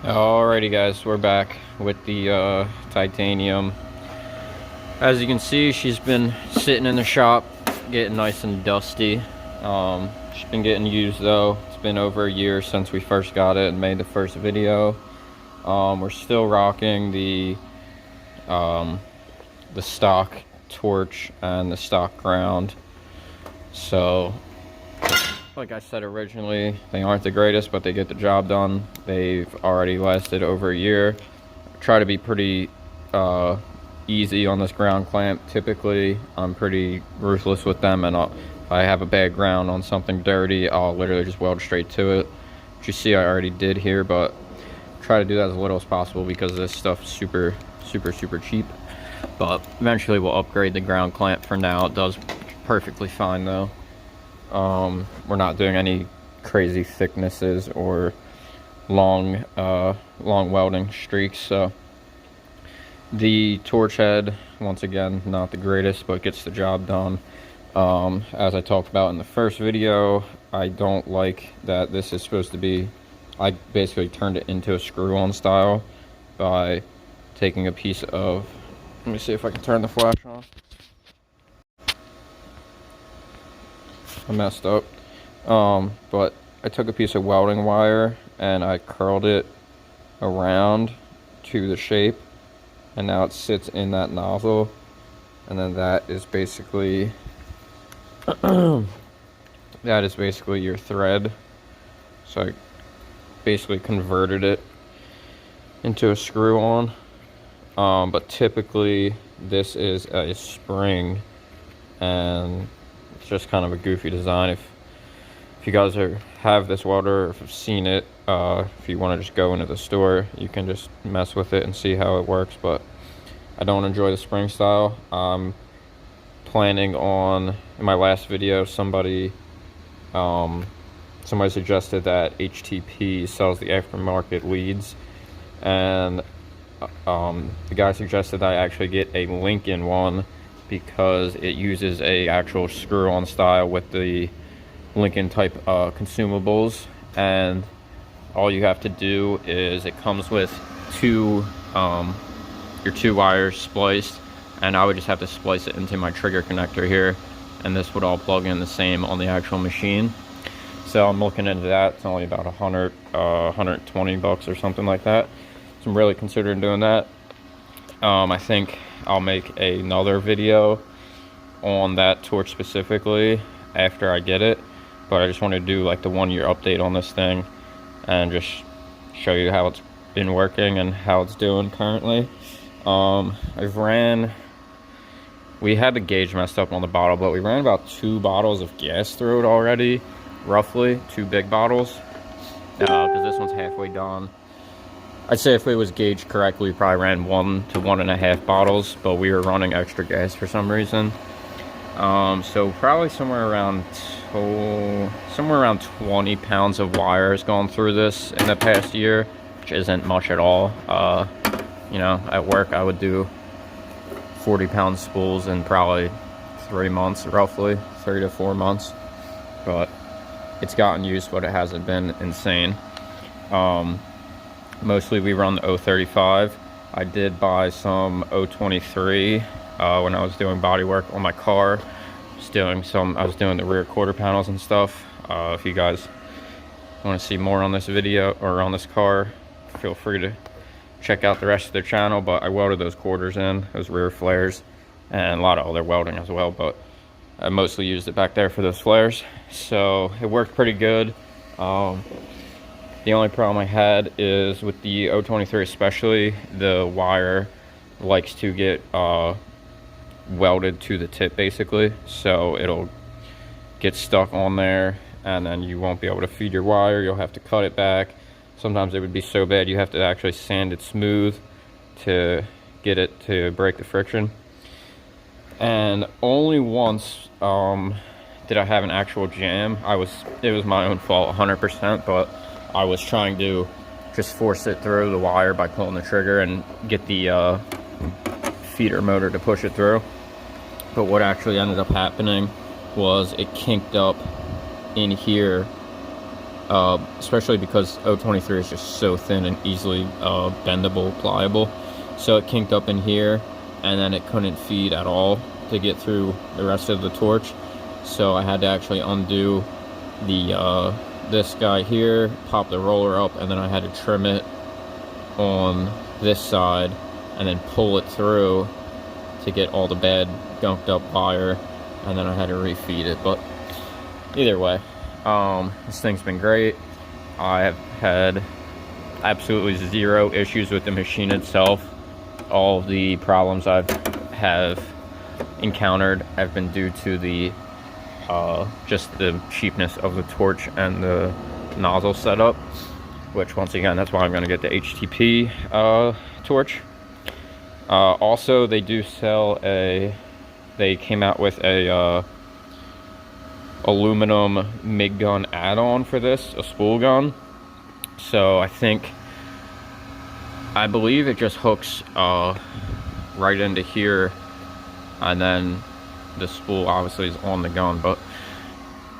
Alrighty guys, we're back with the Titanium. As you can see, she's been sitting in the shop getting nice and dusty. She's been getting used though. It's been over a year since we first got it and made the first video. We're still rocking the stock torch and the stock ground. So like I said originally, they aren't the greatest, but they get the job done. They've already lasted over a year. I try to be pretty easy on this ground clamp. Typically, I'm pretty ruthless with them, and if I have a bad ground on something dirty, I'll literally just weld straight to it. Which you see I already did here, but try to do that as little as possible because this stuff is super cheap. But eventually we'll upgrade the ground clamp. For now, it does perfectly fine though. We're not doing any crazy thicknesses or long welding streaks. So the torch head, once again, not the greatest, but gets the job done. As I talked about in the first video, I don't like that this is supposed to be, I basically turned it into a screw-on style by taking a piece of, let me see if I can turn the flash on. I messed up, but I took a piece of welding wire and I curled it around to the shape, and now it sits in that nozzle, and then that is basically your thread. So I basically converted it into a screw-on, but typically this is a spring, and it's just kind of a goofy design. If you guys have this welder, or if you've seen it, if you want to just go into the store, you can just mess with it and see how it works. But I don't enjoy the spring style. I'm planning on, in my last video, somebody suggested that HTP sells the aftermarket leads, and the guy suggested that I actually get a Lincoln one because it uses a actual screw-on style with the Lincoln type consumables, and all you have to do is, it comes with your two wires spliced, and I would just have to splice it into my trigger connector here, and this would all plug in the same on the actual machine. So I'm looking into that. It's only about 120 bucks or something like that. So I'm really considering doing that. I think I'll make another video on that torch specifically after I get it, but I just want to do like the 1 year update on this thing and just show you how it's been working and how it's doing currently. We had the gauge messed up on the bottle, but we ran about 2 bottles of gas through it already, roughly 2 big bottles, because this one's halfway done. I'd say if it was gauged correctly, we probably ran 1 to 1.5 bottles, but we were running extra gas for some reason. So probably somewhere around 20 pounds of wire has gone through this in the past year, which isn't much at all. You know, at work I would do 40-pound spools in probably 3 months, roughly 3 to 4 months. But it's gotten used, but it hasn't been insane. Mostly we run the 035. I did buy some 023 when I was doing body work on my car. I was doing the rear quarter panels and stuff. If you guys want to see more on this video or on this car, feel free to check out the rest of their channel. But I welded those quarters in, those rear flares, and a lot of other welding as well, but I mostly used it back there for those flares. So it worked pretty good. The only problem I had is with the 023 especially, the wire likes to get welded to the tip basically, so it'll get stuck on there and then you won't be able to feed your wire. You'll have to cut it back. Sometimes it would be so bad you have to actually sand it smooth to get it to break the friction. And only once did I have an actual jam. It was my own fault 100%, but I was trying to just force it through the wire by pulling the trigger and get the feeder motor to push it through. But what actually ended up happening was it kinked up in here especially because 023 is just so thin and easily bendable, pliable. So it kinked up in here, and then it couldn't feed at all to get through the rest of the torch. So I had to actually undo the this guy here, pop the roller up, and then I had to trim it on this side and then pull it through to get all the bad gunked up wire, and then I had to refeed it. But either way, this thing's been great. I have had absolutely zero issues with the machine itself. All of the problems I have encountered have been due to the just the cheapness of the torch and the nozzle setup, which once again, that's why I'm going to get the HTP torch. Also, they do sell they came out with a aluminum MIG gun add-on for this, a spool gun. So I believe it just hooks right into here, and then the spool obviously is on the gun, but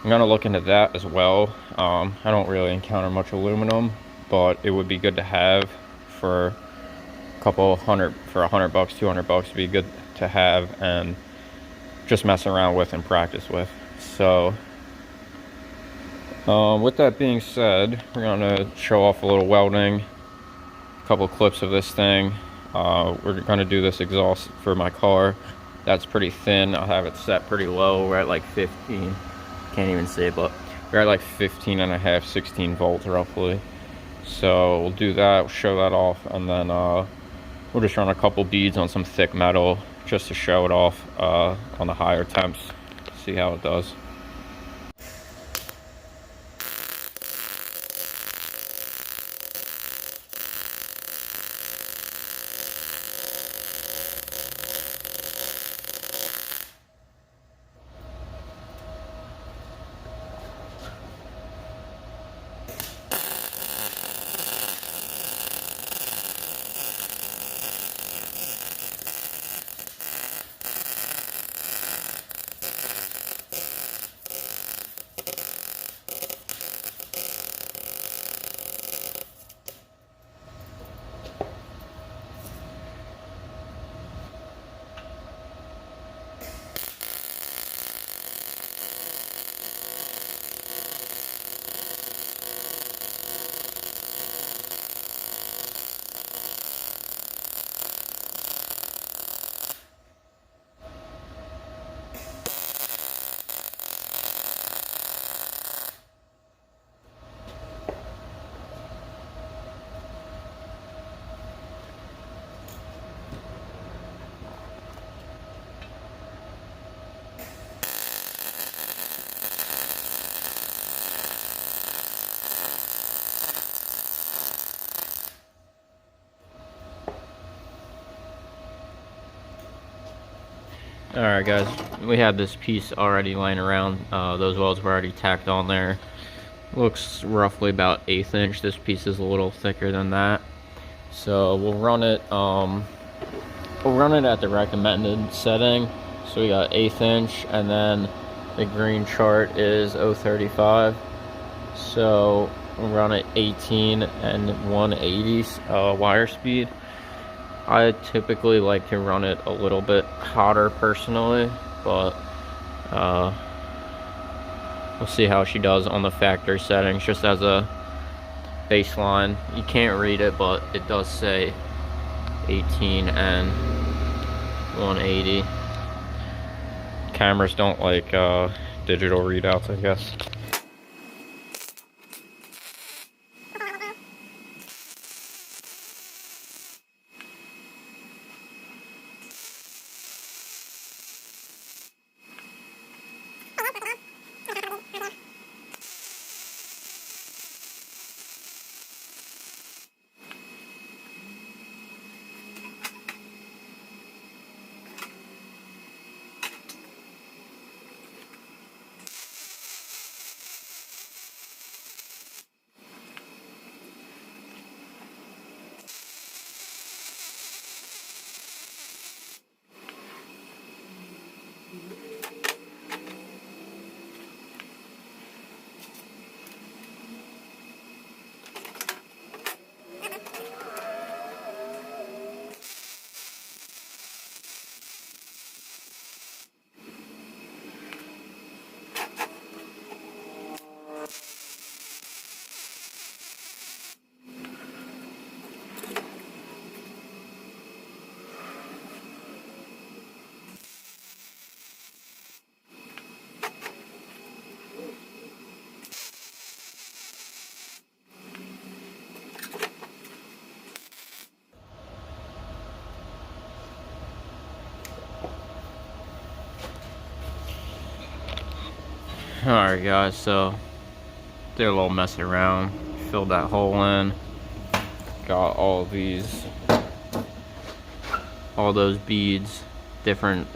I'm gonna look into that as well. I don't really encounter much aluminum, but it would be good to have for a couple hundred, for $100, $200 would be good to have and just mess around with and practice with. So with that being said, we're gonna show off a little welding, a couple clips of this thing. We're gonna do this exhaust for my car. That's pretty thin. I have it set pretty low. We're at like 15, can't even see it, but we're at like 15 and a half, 16 volts roughly. So we'll do that, we'll show that off, and then we'll just run a couple beads on some thick metal just to show it off on the higher temps, see how it does. Alright guys, we have this piece already laying around. Those welds were already tacked on there. Looks roughly about 1/8 inch. This piece is a little thicker than that. So we'll run it at the recommended setting. So we got 1/8 inch, and then the green chart is 0.35. So we'll run it 18 and 1/80 wire speed. I typically like to run it a little bit hotter personally, but we'll see how she does on the factory settings, just as a baseline. You can't read it, but it does say 18 and 180. Cameras don't like digital readouts, I guess. Alright guys, so did a little messing around, filled that hole in, got all those beads, different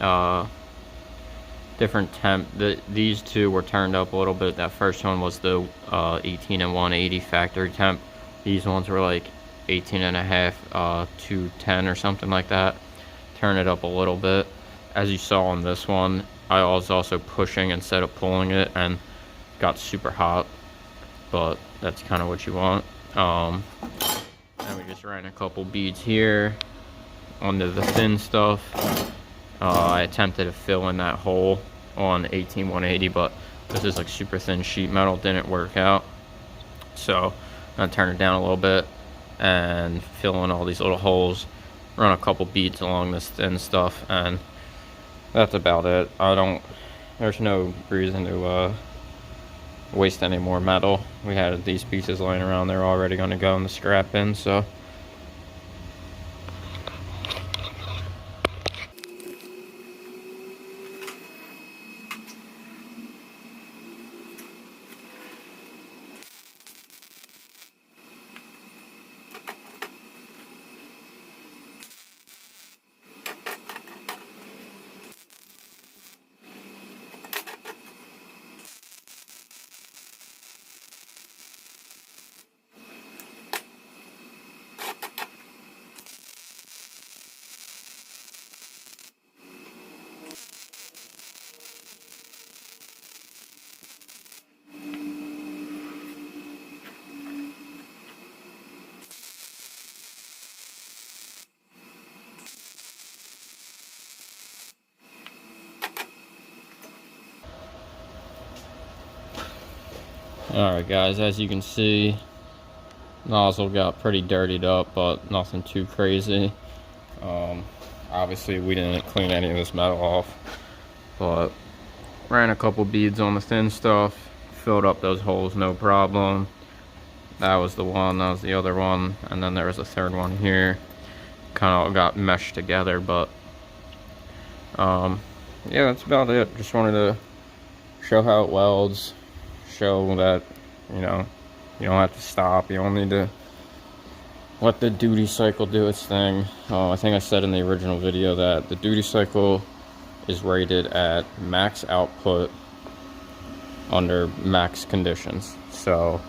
temp. These two were turned up a little bit. That first one was the 18 and 180 factory temp. These ones were like 18 and a half to 10 or something like that. Turn it up a little bit. As you saw on this one, I was also pushing instead of pulling it, and got super hot, but that's kind of what you want. And we just ran a couple beads here onto the thin stuff. I attempted to fill in that hole on 18180, but this is like super thin sheet metal, didn't work out. So I'm gonna turn it down a little bit and fill in all these little holes, run a couple beads along this thin stuff, and that's about it. There's no reason to waste any more metal. We had these pieces laying around, they're already gonna go in the scrap bin, so. Alright guys, as you can see, nozzle got pretty dirtied up, but nothing too crazy. Obviously we didn't clean any of this metal off, but ran a couple beads on the thin stuff, filled up those holes no problem. That was the one, that was the other one, and then there was a third one here. Kind of all got meshed together, but yeah, that's about it. Just wanted to show how it welds, show that, you know, you don't have to stop, you don't need to let the duty cycle do its thing. I think I said in the original video that the duty cycle is rated at max output under max conditions. So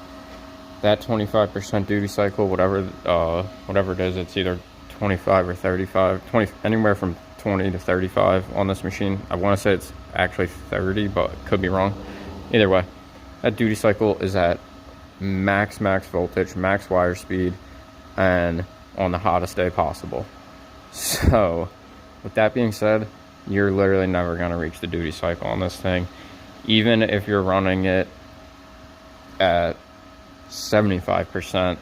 that 25% duty cycle, whatever it is, it's either 25 or 35, anywhere from 20 to 35 on this machine. I want to say it's actually 30, but could be wrong. Either way, that duty cycle is at max voltage, max wire speed, and on the hottest day possible. So with that being said, you're literally never going to reach the duty cycle on this thing. Even if you're running it at 75%,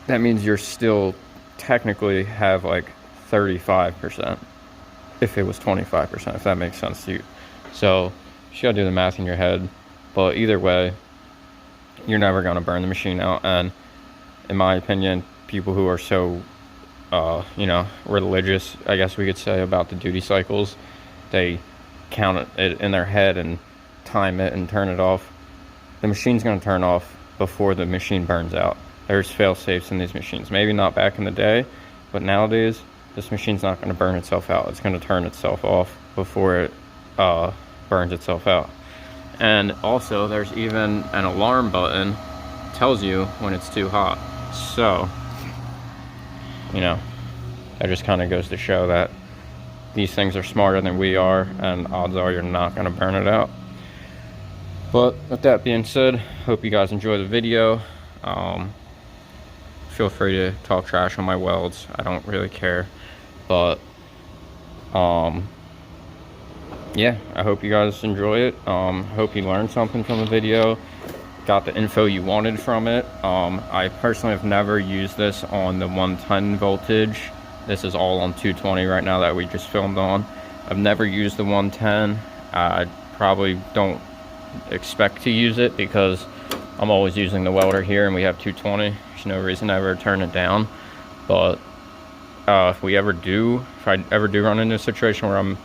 that means you're still technically have like 35% if it was 25%, if that makes sense to you. So you just gotta do the math in your head, but either way, you're never gonna burn the machine out. And in my opinion, people who are so you know, religious, I guess we could say, about the duty cycles, they count it in their head and time it and turn it off. The machine's gonna turn off before the machine burns out. There's fail safes in these machines. Maybe not back in the day, but nowadays this machine's not going to burn itself out. It's going to turn itself off before it burns itself out. And also there's even an alarm button that tells you when it's too hot. So, you know, that just kind of goes to show that these things are smarter than we are, and odds are you're not going to burn it out. But with that being said, hope you guys enjoy the video. Feel free to talk trash on my welds, I don't really care, but yeah, I hope you guys enjoy it. Hope you learned something from the video, got the info you wanted from it. I personally have never used this on the 110 voltage. This is all on 220 right now that we just filmed on. I've never used the 110. I probably don't expect to use it because I'm always using the welder here and we have 220. There's no reason to ever turn it down. But if I ever do run into a situation where I'm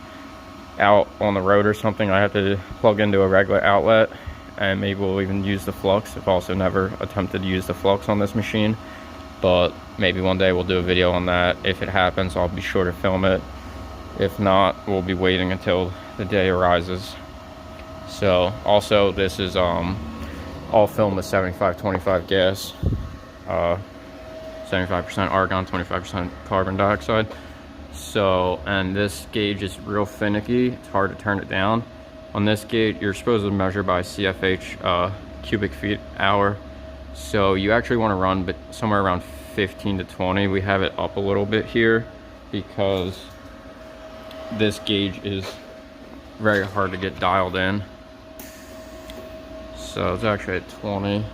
out on the road or something, I have to plug into a regular outlet, and maybe we'll even use the flux. I've also never attempted to use the flux on this machine, but maybe one day we'll do a video on that. If it happens, I'll be sure to film it. If not, we'll be waiting until the day arises. So also, this is all filmed with 75-25 gas, 75% argon, 25% carbon dioxide. So, and this gauge is real finicky. It's hard to turn it down. On this gauge, you're supposed to measure by CFH, cubic feet hour. So you actually want to run somewhere around 15 to 20. We have it up a little bit here because this gauge is very hard to get dialed in. So it's actually at 20.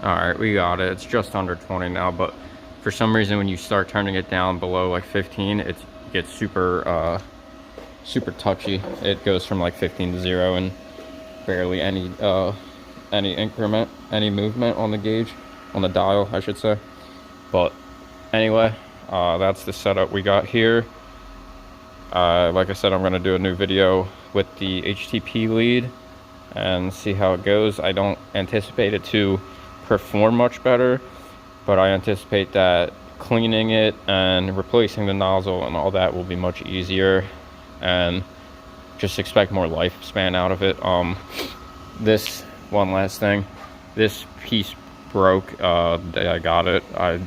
All right, we got it. It's just under 20 now, but for some reason when you start turning it down below like 15, it gets super super touchy. It goes from like 15 to 0 and barely any increment, any movement on the gauge, on the dial, I should say. But anyway, that's the setup we got here. Like I said, I'm going to do a new video with the HTP lead and see how it goes. I don't anticipate it to perform much better, but I anticipate that cleaning it and replacing the nozzle and all that will be much easier, and just expect more lifespan out of it. This one last thing, this piece broke the day I got it. I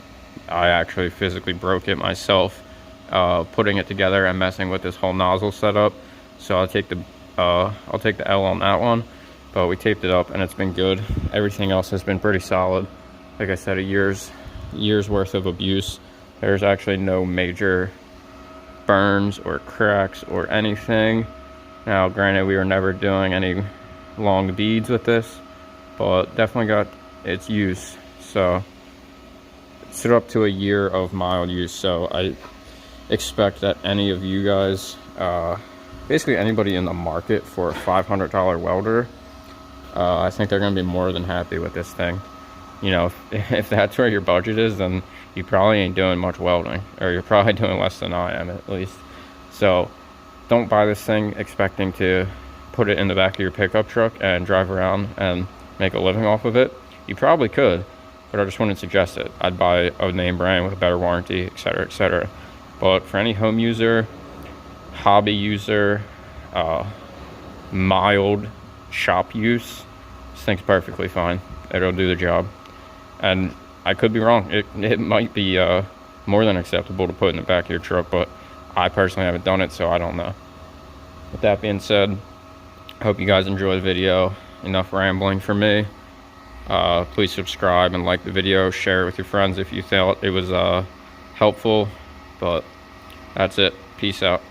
actually physically broke it myself, putting it together and messing with this whole nozzle setup. So I'll take the L on that one, but we taped it up and it's been good. Everything else has been pretty solid. Like I said, a year's worth of abuse. There's actually no major burns or cracks or anything. Now granted, we were never doing any long beads with this, but definitely got its use. So it's up to a year of mild use. So I expect that any of you guys, basically anybody in the market for a $500 welder, I think they're going to be more than happy with this thing. You know, if that's where your budget is, then you probably ain't doing much welding, or you're probably doing less than I am at least. So don't buy this thing expecting to put it in the back of your pickup truck and drive around and make a living off of it. You probably could, but I just wouldn't suggest it. I'd buy a name brand with a better warranty, etc., etc. But for any home user, hobby user, mild shop use, this thing's perfectly fine. It'll do the job. And I could be wrong. It might be more than acceptable to put in the back of your truck, but I personally haven't done it, so I don't know. With that being said, I hope you guys enjoy the video. Enough rambling for me. Please subscribe and like the video. Share it with your friends if you felt it was helpful. But that's it. Peace out.